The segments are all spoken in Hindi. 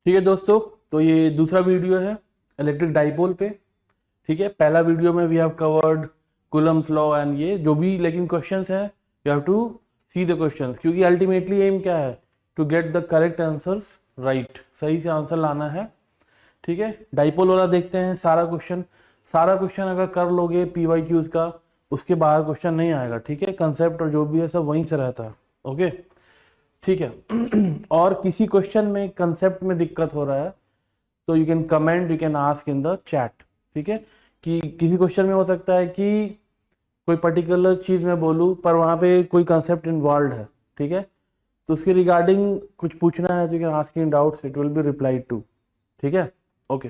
ठीक है दोस्तों, तो ये दूसरा वीडियो है इलेक्ट्रिक डाइपोल पे। ठीक है, पहला वीडियो में we have covered Coulomb's law and ये जो भी, लेकिन क्वेश्चंस है you have to see the questions, क्योंकि अल्टीमेटली एम क्या है, to get the correct answers right, सही से आंसर लाना है। ठीक है, डाइपोल वाला देखते हैं। सारा क्वेश्चन अगर कर लोगे PYQs का, उसके बाहर क्वेश्चन नहीं आएगा। ठीक है, कंसेप्ट और जो भी है सब वहीं से रहता है। ओके, ठीक है। और किसी क्वेश्चन में कंसेप्ट में दिक्कत हो रहा है तो you can comment, you can ask in the chat. ठीक है, कि किसी क्वेश्चन में हो सकता है कि कोई पर्टिकुलर चीज मैं बोलूं पर वहां पे कोई कंसेप्ट इन्वॉल्व है। ठीक है, तो उसके रिगार्डिंग कुछ पूछना है तो you can ask in doubts, it will be replied to. ठीक है, ओके।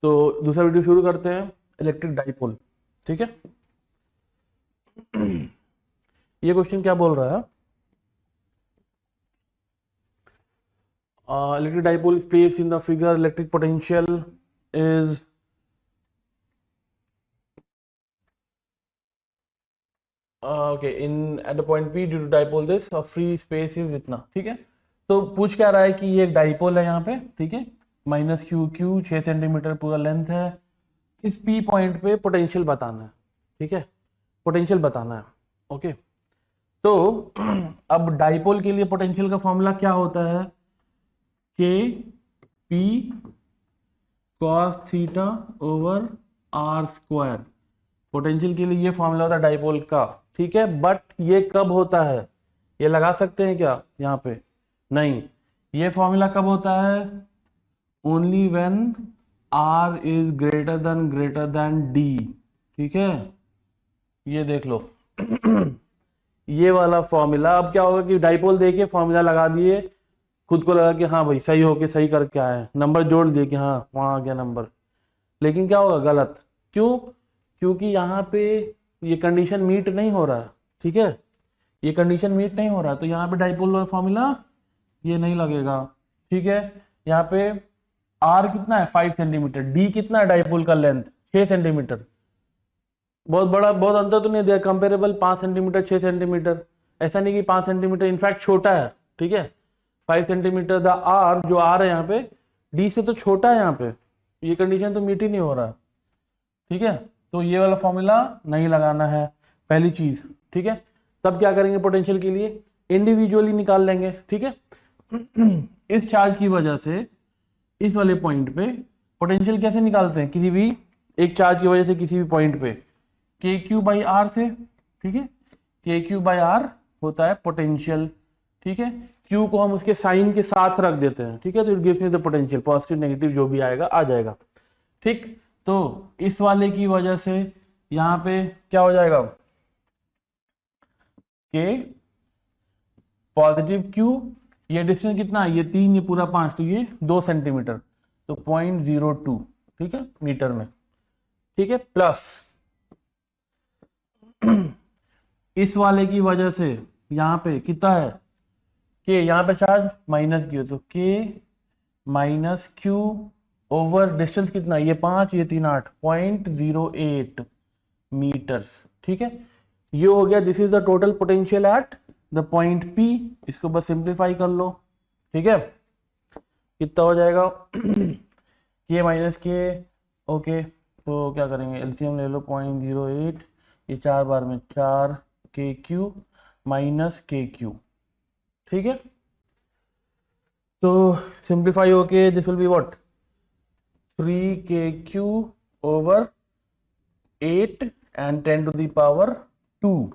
तो दूसरा वीडियो शुरू करते हैं, इलेक्ट्रिक डाइपोल। ठीक है, ये क्वेश्चन क्या बोल रहा है, electric dipole is placed in the figure, electric potential is okay in at the point P due to dipole this free space is इतना। ठीक है, तो पूछ क्या रहा है कि ये एक डाइपोल है यहाँ पे। ठीक है, -q 6 सेंटीमीटर पूरा लेंथ है। इस P पॉइंट पे पोटेंशियल बताना है। ठीक है, पोटेंशियल बताना है। ओके, तो अब डाइपोल के लिए पोटेंशियल का फॉर्मूला क्या होता है, K P cos theta over R square. Potential के लिए ये फॉर्मूला होता है डाइपोल का। ठीक है, बट ये कब होता है, ये लगा सकते हैं क्या यहाँ पे, नहीं। ये फॉर्मूला कब होता है, only when R is greater than D. ठीक है, ये देख लो। ये वाला फॉर्मूला। अब क्या होगा कि डाइपोल देके फॉर्मूला लगा दिए, खुद को लगा कि हाँ भाई सही होके सही करके आए, नंबर जोड़ दिए कि हाँ वहां आ गया नंबर, लेकिन क्या होगा, गलत। क्यों, क्योंकि यहाँ पे ये कंडीशन मीट नहीं हो रहा है। ठीक है, ये कंडीशन मीट नहीं हो रहा, तो यहाँ पे डाइपोल वाला फॉर्मूला ये नहीं लगेगा। ठीक है, यहाँ पे आर कितना है 5 सेंटीमीटर, डी कितना है डाइपोल का लेंथ 6 सेंटीमीटर। बहुत बड़ा, बहुत अंतर तो नहीं दिया, कंपेरेबल 5 सेंटीमीटर 6 सेंटीमीटर, ऐसा नहीं कि 5 सेंटीमीटर, इनफैक्ट छोटा है। ठीक है, 5 सेंटीमीटर द आर, जो आर है यहाँ पे डी से तो छोटा है, यहाँ पे ये कंडीशन तो मीट ही नहीं हो रहा। ठीक है, तो ये वाला फॉर्मूला नहीं लगाना है, पहली चीज। ठीक है, तब क्या करेंगे, पोटेंशियल के लिए इंडिविजुअली निकाल लेंगे। ठीक है, इस चार्ज की वजह से इस वाले पॉइंट पे पोटेंशियल कैसे निकालते हैं, किसी भी एक चार्ज की वजह से किसी भी पॉइंट पे, के क्यू बाई आर से। ठीक है, के क्यू बाई आर होता है पोटेंशियल। ठीक है, Q को हम उसके साइन के साथ रख देते हैं। ठीक है, तो it gives me the potential, positive negative जो भी आएगा आ जाएगा। ठीक, तो इस वाले की वजह से यहाँ पे क्या हो जाएगा, के पॉजिटिव Q, ये डिस्टेंस कितना है, ये 3, ये पूरा 5, तो ये 2 सेंटीमीटर, तो 0.02। ठीक है, मीटर में। ठीक है, प्लस इस वाले की वजह से यहाँ पे कितना है, के यहाँ पे चार्ज माइनस क्यू, तो के माइनस क्यू ओवर डिस्टेंस कितना, ये 5, ये 3 8, 0.08 मीटर्स। ठीक है, ये हो गया, this is the total potential at the point P. इसको बस सिंप्लीफाई कर लो। ठीक है, कितना हो जाएगा, के माइनस के। ओके, तो क्या करेंगे, एलसीएम ले लो, 0.08, ये 4 बार में 4, के क्यू माइनस के क्यू। ठीक है, तो सिंप्लीफाई होके this will be what, 3KQ over 8 and 10 to the power 2,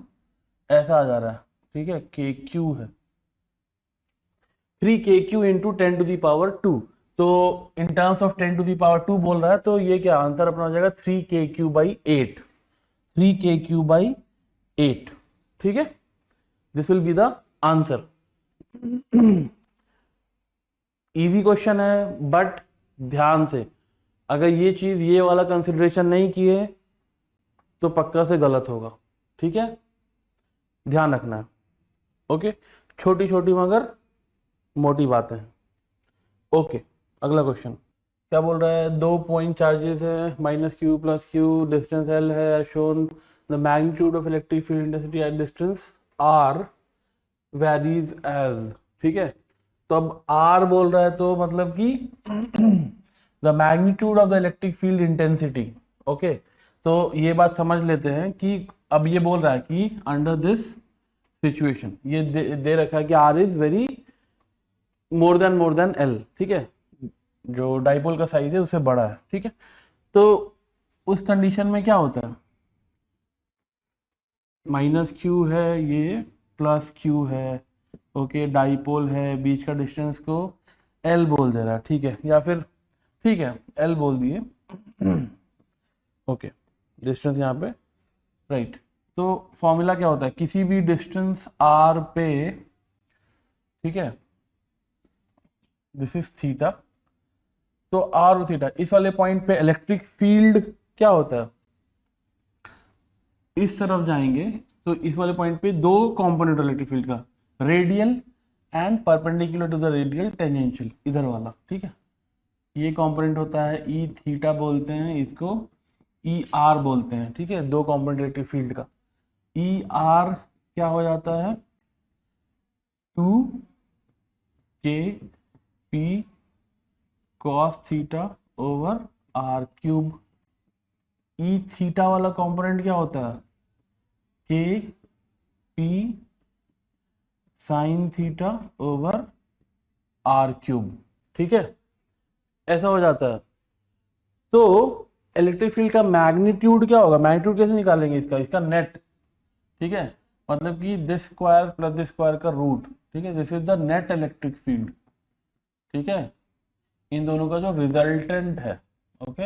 ऐसा आ जा रहा है। ठीक है, KQ है 3KQ into 10 to the power 2, तो in terms of 10 to the power 2 बोल रहा है, तो ये क्या आंसर अपना हो जाएगा 3KQ बाई 8, 3KQ बाई 8। ठीक है, this will be the answer. Easy question है, बट ध्यान से, अगर ये चीज, ये वाला कंसिडरेशन नहीं किए तो पक्का से गलत होगा। ठीक है, ध्यान रखना है। ओके, छोटी छोटी मगर मोटी बातें। ओके, अगला क्वेश्चन क्या बोल रहा है, 2 पॉइंट चार्जेस है, -q plus q, distance l है, shown the magnitude of electric field intensity at distance r varies as. ठीक है, तो अब आर बोल रहा है तो मतलब कि the magnitude of the electric field intensity. Okay, तो ये बात समझ लेते हैं कि अब ये बोल रहा है कि अंडर दिस सिचुएशन ये दे रखा है कि R is very more than L, ठीक है, जो डाइपोल का साइज है उससे बड़ा है, ठीक है। तो उस कंडीशन में क्या होता है, माइनस क्यू है ये, प्लस क्यू है, ओके, डाइपोल है, बीच का डिस्टेंस को एल बोल दे रहा है, ठीक है, या फिर ठीक है एल बोल दिए, ओके, डिस्टेंस यहाँ पे, राइट। तो फॉर्मूला क्या होता है, किसी भी डिस्टेंस आर पे, ठीक है, दिस इज थीटा, तो आर और थीटा इस वाले पॉइंट पे इलेक्ट्रिक फील्ड क्या होता है, इस तरफ जाएंगे तो इस वाले पॉइंट पे दो कंपोनेंट इलेक्ट्रिक फील्ड का, radial and perpendicular to the radial tangential, इधर वाला, ठीक है। ये कंपोनेंट होता है ई थीटा बोलते हैं इसको, ई आर बोलते हैं, ठीक है, दो कंपोनेंट इलेक्ट्रिक फील्ड का। ई आर क्या हो जाता है, 2 k p cos theta over R cube. E theta वाला कंपोनेंट क्या होता है, k p sine theta over R cube, ठीक है, ऐसा हो जाता है। तो इलेक्ट्रिक फील्ड का मैग्नीट्यूड क्या होगा, मैग्नीट्यूड कैसे निकालेंगे इसका नेट, ठीक है, मतलब कि this square plus this square का रूट, ठीक है, this is the net electric field, ठीक है, इन दोनों का जो रिजल्टेंट है, ओके,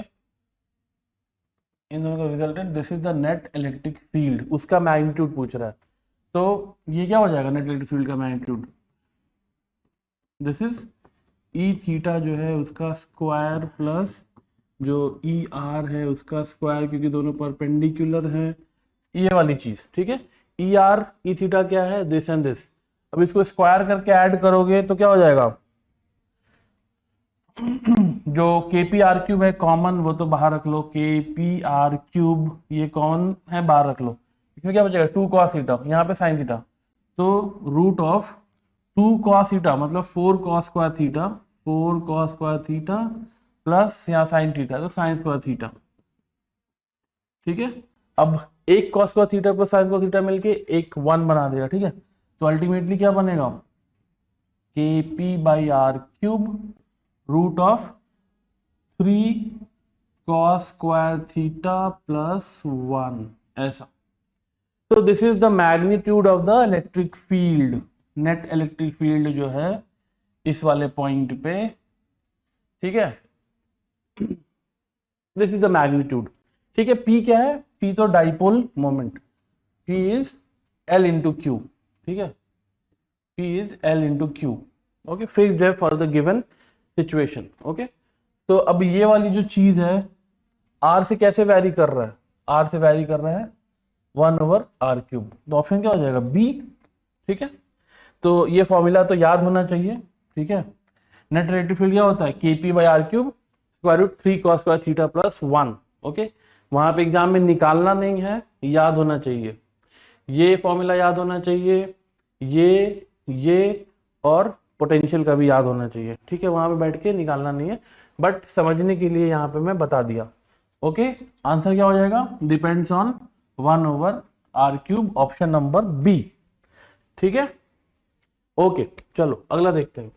इन दोनों का resultant, this is the net electric field, उसका मैग्नीट्यूड पूछ रहा है। तो ये क्या हो जाएगा नेट इलेक्ट्रिक फील्ड का magnitude, this is E theta जो है उसका स्क्वायर प्लस जो ई आर है उसका स्क्वायर, क्योंकि दोनों परपेंडिकुलर हैं, ये वाली चीज, ठीक है। ई आर ई थीटा क्या है, दिस एंड दिस, अब इसको स्क्वायर करके ऐड करोगे तो क्या हो जाएगा, जो के पी आर क्यूब है कॉमन वो तो बाहर रख लो, के पी आर क्यूब ये कॉमन है बाहर रख लो, इसमें क्या बचेगा 2 cos थीटा, यहाँ पे साइन थीटा, तो रूट ऑफ 2 cos थीटा मतलब 4 cos square theta, 4 cos square theta plus यहाँ साइन थीटा, तो साइन स्क्वायर थीटा, ठीक है। अब एक cos square theta plus sine square theta मिलके एक 1 बना देगा, ठीक है, तो अल्टीमेटली क्या बनेगा, K P by R cube root of 3 cos square theta plus 1, ऐसा। तो this is the magnitude of the electric field, net electric field जो है इस वाले पॉइंट पे, ठीक है, दिस इज द मैग्नीट्यूड, ठीक है। P क्या है, P तो dipole moment, P is L into q, ठीक है, P is L into q, okay, fixed है for the given situation, okay. तो अब ये वाली जो चीज है R से कैसे वैरी कर रहा है, R से वैरी कर रहा है 1 ओवर आर क्यूब, तो ऑप्शन क्या हो जाएगा B, ठीक है। तो ये फॉर्मूला तो याद होना चाहिए, ठीक है। नेट इलेक्ट्रिक फील्ड क्या होता है, K P by R cube square root 3 cos square theta plus 1, okay, वहां पे एग्जाम में निकालना नहीं है, याद होना चाहिए, ये फॉर्मूला याद होना चाहिए, ये और पोटेंशियल का भी याद होना चाहिए, ठीक है, वहां पे बैठ के निकालना नहीं है, बट समझने के लिए यहाँ पे मैं बता दिया, ओके। आंसर क्या हो जाएगा, depends on 1 over R cube, option number B, ठीक है, ओके। चलो अगला देखते हैं।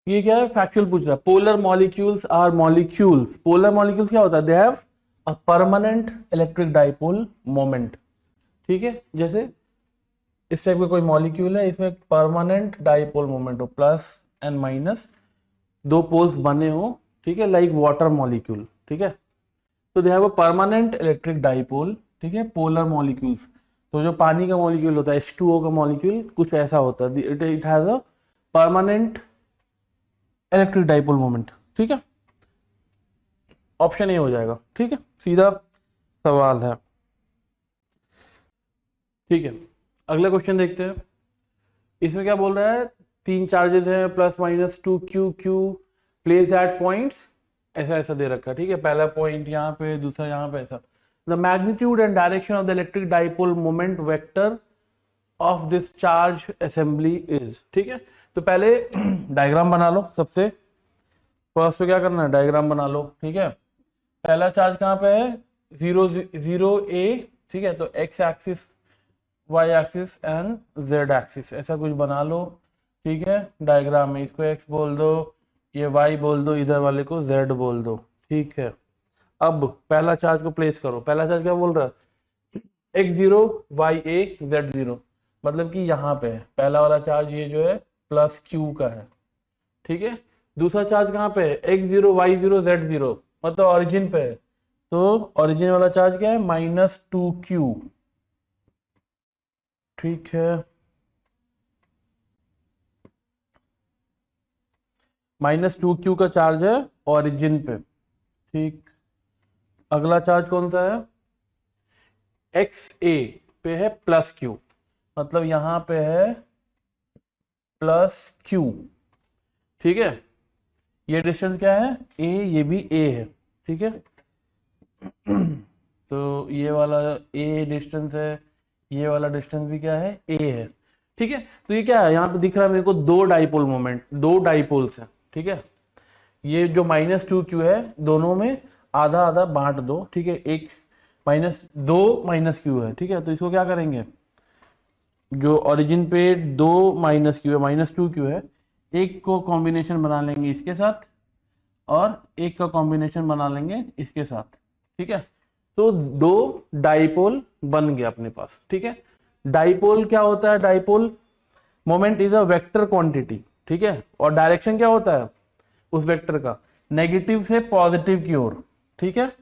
ये क्या है, फैक्चुअल पूछ रहा है, polar molecules are molecules, polar molecules क्या होता है, they have a permanent electric dipole moment, ठीक है, जैसे इस टाइप का कोई मॉलिक्यूल है, इसमें परमानेंट डाइपोल मोमेंट हो, प्लस एंड माइनस, दो पोल्स बने हो, ठीक है, लाइक वाटर मॉलिक्यूल, ठीक है, तो दे have a permanent electric dipole, ठीक है, पोलर मॉलिक्यूल्स। तो जो पानी का मॉलिक्यूल होता है H2O का मॉलिक्यूल कुछ ऐसा होता है, it has a permanent electric dipole moment, ठीक है, ऑप्शन ए हो जाएगा, ठीक है, सीधा सवाल है, ठीक है। अगला क्वेश्चन देखते हैं, इसमें क्या बोल रहा है, तीन चार्जेस हैं plus minus two Q Q place at points, ऐसा ऐसा दे रखा है, ठीक है। पहला पॉइंट यहाँ पे, दूसरा यहाँ पे, ऐसा। The magnitude and direction of the electric dipole moment vector of this charge assembly is, ठीक है। तो पहले डायग्राम बना लो। सबसे फर्स्ट तो क्या करना है, डायग्राम बना लो, ठीक है। पहला चार्ज कहाँ पे है, 0 0 A, ठीक है। तो X axis, Y axis and Z axis, ऐसा कुछ बना लो, ठीक है। डायग्राम में इसको एक्स बोल दो, ये वाई बोल दो, इधर वाले को जेड बोल दो, ठीक है। अब पहला चार्ज को प्लेस करो। पहला चार्ज क्या बोल रहा है, x0 y1 z0, मतलब कि यहाँ पे है पहला वाला चार्ज, ये जो है प्लस q का है, ठीक है। दूसरा चार्ज कहाँ पे है, x0 y0 z0, मतलब ऑरिजिन पे है। तो ऑरिजिन वाला चार्ज क्या है, -2q, ठीक है। -2q का चार्ज है ऑरिजिन पे, ठीक। अगला चार्ज कौन सा है, XA पे है +q, मतलब यहां पे है +q, ठीक है। ये डिस्टेंस क्या है, A, ये भी A है, ठीक है। तो ये वाला A डिस्टेंस है, ये वाला डिस्टेंस भी क्या है, A है, ठीक है। तो ये क्या है, यहाँ पे दिख रहा है मेरे को दो डाइपोल मोमेंट, दो डाइपोल्स है, ठीक है। ये जो -2q है, दोनों में आधा आधा बांट दो, ठीक है। एक -2 -q है, ठीक है। तो इसको क्या करेंगे, जो ओरिजिन पे 2 -q है, -2q है, एक को कॉम्बिनेशन बना लेंगे इसके साथ और एक का कॉम्बिनेशन बना लेंगे इसके साथ, ठीक है। तो दो डाइपोल बन गया अपने पास, ठीक है। डाइपोल क्या होता है, dipole moment is a vector quantity, ठीक है। और डायरेक्शन क्या होता है उस वेक्टर का, नेगेटिव से पॉजिटिव की ओर, ठीक है,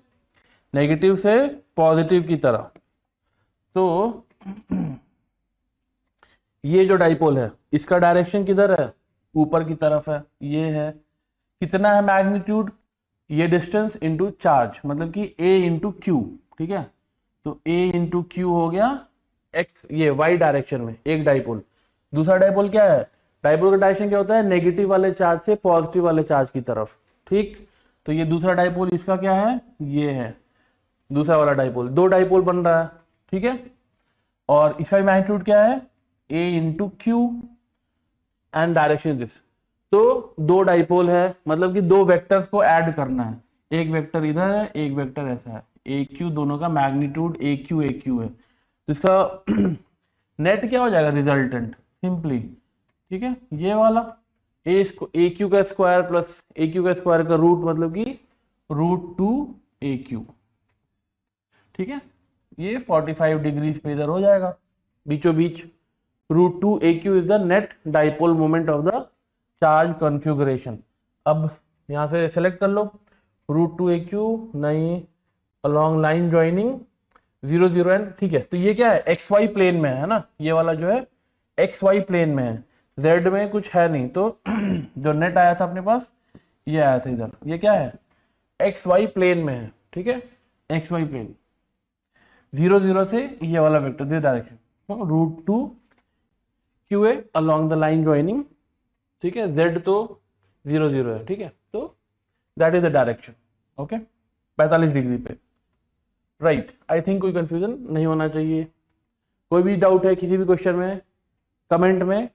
नेगेटिव से पॉजिटिव की तरह। तो ये जो डाइपोल है इसका डायरेक्शन किधर है, ऊपर की तरफ है, ये है। कितना है मैग्नीट्यूड, ये डिस्टेंस इनटू चार्ज, मतलब कि A इंटू क्यू, ठीक है। तो A इंटू क्यू हो गया x, ये y डायरेक्शन में एक डाइपोल। दूसरा डाइपोल क्या है, डाइपोल का डायरेक्शन क्या होता है, नेगेटिव वाले चार्ज से पॉजिटिव वाले चार्ज की तरफ, ठीक। तो ये दूसरा डाइपोल इसका क्या है, ये है दूसरा वाला डाइपोल, दो डाइपोल बन रहा है, ठीक है। और इसका मैग्नीट्यूड क्या है, A into Q and direction this. तो दो डाइपोल है, मतलब कि दो वेक्टर्स को ऐड करना है, एक वेक्टर इधर है, एक वेक्टर ऐसा है, ए क्यू, दोनों का मैग्नीट्यूड ए क्यू है। तो इसका नेट क्या हो जाएगा, रिजल्टेंट, सिंपली, ठीक है। ये वाला ए क्यू का स्क्वायर प्लस ए क्यू का स्क्वायर का रूट, मतलब कि √2 AQ, ठीक है। ये 45 डिग्रीज पे इधर हो जाएगा बीचों बीच। √2 AQ is the net dipole moment of the charge configuration. अब यहां से सेलेक्ट कर लो, √2 AQ नहीं, अलोंग लाइन ज्वाइनिंग 0 0 n, ठीक है। तो ये क्या है, XY प्लेन में है ना, ये वाला जो है XY प्लेन में है, Z में कुछ है नहीं। तो जो नेट आया था अपने पास, ये आया था इधर, ये क्या है, XY प्लेन में है, ठीक है। XY प्लेन 0 0 से ये वाला vector, this direction, √2QA along the line joining, ठीक है। Z तो 0 0 है, ठीक है। तो that is the direction, okay, 45 degree पे, राइट। आई थिंक कोई कंफ्यूजन नहीं होना चाहिए। कोई भी डाउट है किसी भी क्वेश्चन में, कमेंट में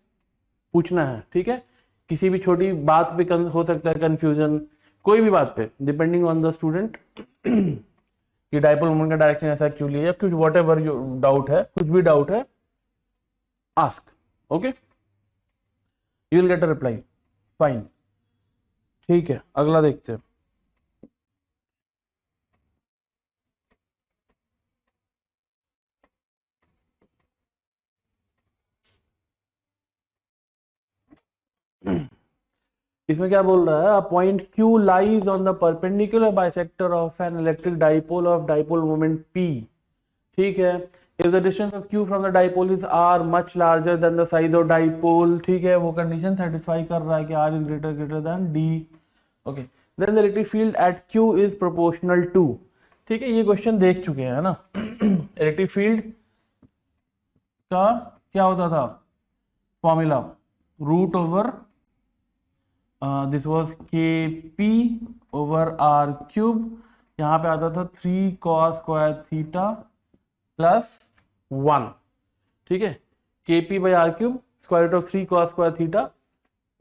पूछना है, ठीक है। किसी भी छोटी बात पे हो सकता है कंफ्यूजन, कोई भी बात पे, डिपेंडिंग ऑन द स्टूडेंट, कि डाइपोल मोमेंट का डायरेक्शन ऐसा क्यों लिया, या कुछ वॉट एवर जो डाउट है, कुछ भी डाउट है, ask, okay, you will get a reply, fine, ठीक है। अगला देखते हैं। इसमें क्या बोल रहा है, a point Q lies on the perpendicular bisector of an electric dipole of dipole moment P, ठीक है। If the distance of Q from the dipole is R much larger than the size of dipole, ठीक है, वो कंडीशन सेटिस्फाई कर रहा है कि R is greater than D, okay. Then the electric field at Q is proportional to, ठीक है। ये क्वेश्चन देख चुके हैं ना। इलेक्ट्रिक फील्ड का क्या होता था formula, root over this was K P over R cube, यहाँ पे आता था 3 cos² प्लस 1, ठीक है, K P by R cube square root of 3 cos²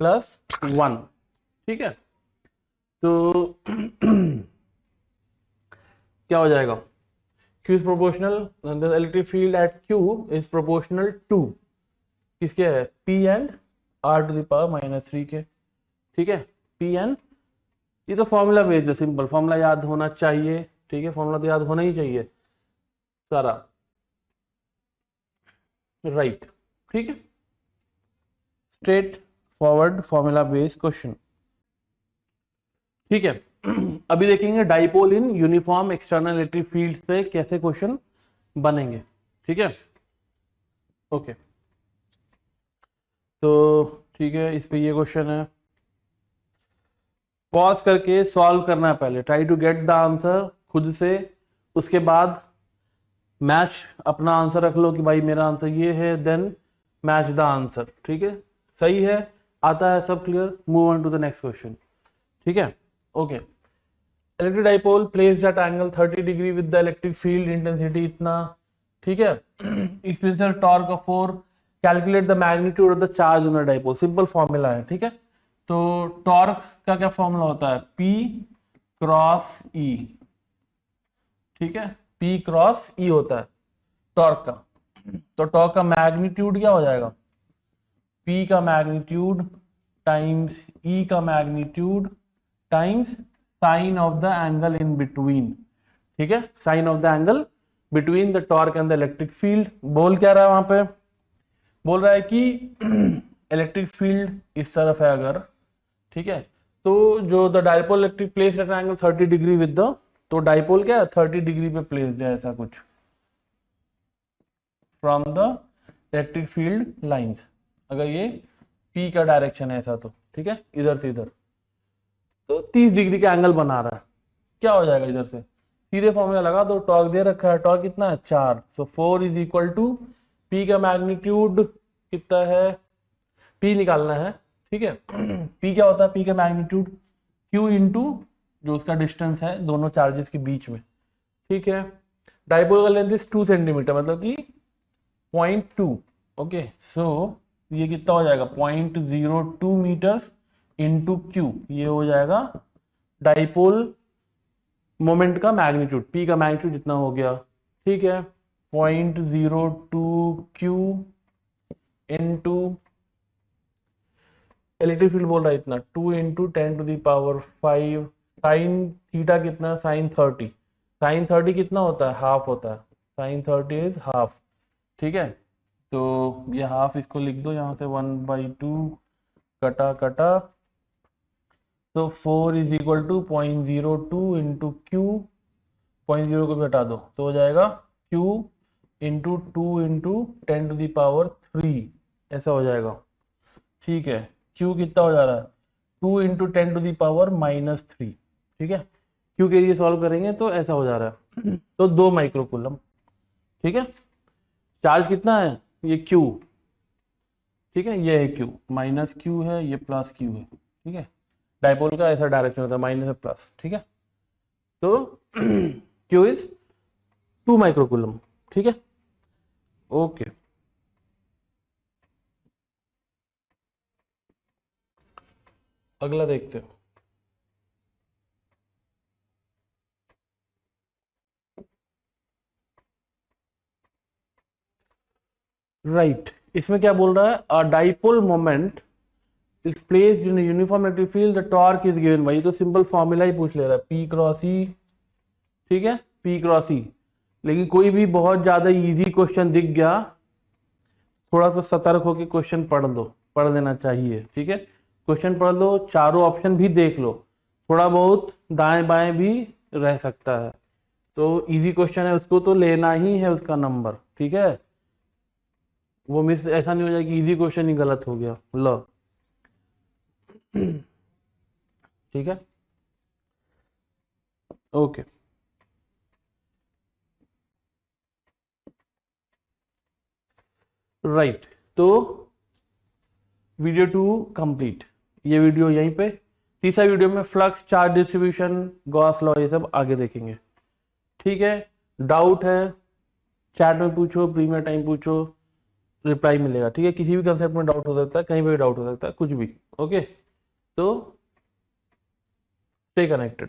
plus 1, ठीक है। तो क्या हो जाएगा, Q is proportional, the electric field at Q is proportional to किसके है, P and R to the power -3 के, ठीक है, P एंड, ये तो फॉर्मूला बेस्ड है, सिंपल फॉर्मूला याद होना चाहिए, ठीक है, फॉर्मूला तो याद होना ही चाहिए सारा, राइट, ठीक है, straight forward formula based question, ठीक है। अभी देखेंगे dipole in uniform external electric field पे कैसे क्वेश्चन बनेंगे, ठीक है, ओके। तो ठीक है, इस पे ये क्वेश्चन है, पॉज करके सॉल्व करना है पहले, try to get the answer खुद से, उसके बाद मैच अपना आंसर रख लो कि भाई मेरा आंसर ये है, देन मैच द आंसर, ठीक है, सही है, आता है सब clear, move on to the next question, ठीक है, okay. Electric dipole placed at angle 30 degree with the electric field intensity इतना, ठीक है, expensive torque of 4, calculate the magnitude of the charge on the dipole, simple formula है, ठीक है। तो टॉर्क का क्या फॉर्मूला होता है, P क्रॉस E, ठीक है, P क्रॉस E होता है टॉर्क का, तो टॉर्क का मैग्नीट्यूड क्या हो जाएगा, P का मैग्नीट्यूड टाइम्स E का magnitude times sine of the angle in between, ठीक है, sine of the angle between the torque and the electric field. बोल क्या रहा है वहां पे, बोल रहा है कि इलेक्ट्रिक फील्ड इस तरफ है अगर, ठीक है, तो जो the dipole electric place at angle 30 degree with the, तो डाइपोल क्या है 30 डिग्री पे प्लेस्ड है ऐसा कुछ from the electric field lines, अगर ये P का डायरेक्शन है ऐसा तो, ठीक है, इधर से इधर, तो 30 डिग्री का एंगल बना रहा है, क्या हो जाएगा इधर से, सीधे फॉर्मूला लगा दो, टॉर्क दे रखा है, टॉर्क कितना है 4, सो 4 इज इक्वल टू P का मैग्नीट्यूड कितना है, P निकालना है, ठीक है, P क्या होता है, P का मैग्नीट्यूड Q इंटू जो उसका डिस्टेंस है दोनों चार्जेस के बीच में, ठीक है, डाइपोल का लेंथ इज 2 सेंटीमीटर, मतलब कि 0.2, ओके, सो ये कितना हो जाएगा 0.02 मीटर्स इंटू Q, ये हो जाएगा डाइपोल मोमेंट का मैग्नीट्यूड, P का मैग्नीट्यूड जितना हो गया, ठीक है, 0.02 Q इंटू इलेक्ट्रिक फील्ड बोल रहा है इतना 2 इंटू 10⁵, साइन थीटा कितना, साइन 30, साइन 30 कितना होता है, हाफ होता है, साइन 30 इज हाफ, ठीक है, तो ये हाफ इसको लिख दो यहाँ से 1/2 कटा कटा, तो 4 is equal to 0.02 into Q, 0.0 को भी हटा दो तो हो जाएगा Q इंटू 2 इंटू 10⁻³ ऐसा हो जाएगा, ठीक है, Q कितना हो जा रहा है 2 इंटू 10⁻³ ठीक है, Q के लिए सॉल्व करेंगे तो ऐसा हो जा रहा है, तो 2 माइक्रोकूलम, ठीक है, चार्ज कितना है ये Q, ठीक है, ये है Q, -Q है, ये +Q है, ठीक है, डाइपोल का ऐसा डायरेक्शन होता है माइनस से प्लस, ठीक है, तो Q इज 2 माइक्रोकूलम, ठीक है, ओके। अगला देखते हो, राइट, इसमें क्या बोल रहा है, अ dipole moment is placed in uniform electric field, the torque is given, भाई तो सिंपल फॉर्मूला ही पूछ ले रहा है, P क्रॉस E, ठीक है, P क्रॉस E, लेकिन कोई भी बहुत ज्यादा इजी क्वेश्चन दिख गया, थोड़ा सा सतर्क होकर क्वेश्चन पढ़ लो, पढ़ लेना चाहिए, ठीक है, क्वेश्चन पढ़ लो, चारों ऑप्शन भी देख लो, थोड़ा बहुत दाएं बाएं भी रह सकता है, तो इजी क्वेश्चन है उसको तो लेना ही है उसका नंबर, ठीक है, वो मिस ऐसा नहीं हो जाए कि इजी क्वेश्चन ही गलत हो गया, लो, ठीक है, ओके, राइट, तो वीडियो 2 कंप्लीट, ये वीडियो यहीं पे। तीसरा वीडियो में flux, charge distribution, Gauss law, ये सब आगे देखेंगे। ठीक है, डाउट है चैट में पूछो, प्रीमियर टाइम पूछो, रिप्लाई मिलेगा। ठीक है, किसी भी कंसेप्ट में डाउट हो सकता है, कहीं पे भी डाउट हो सकता है, कुछ भी। ओके, तो स्टे कनेक्टेड।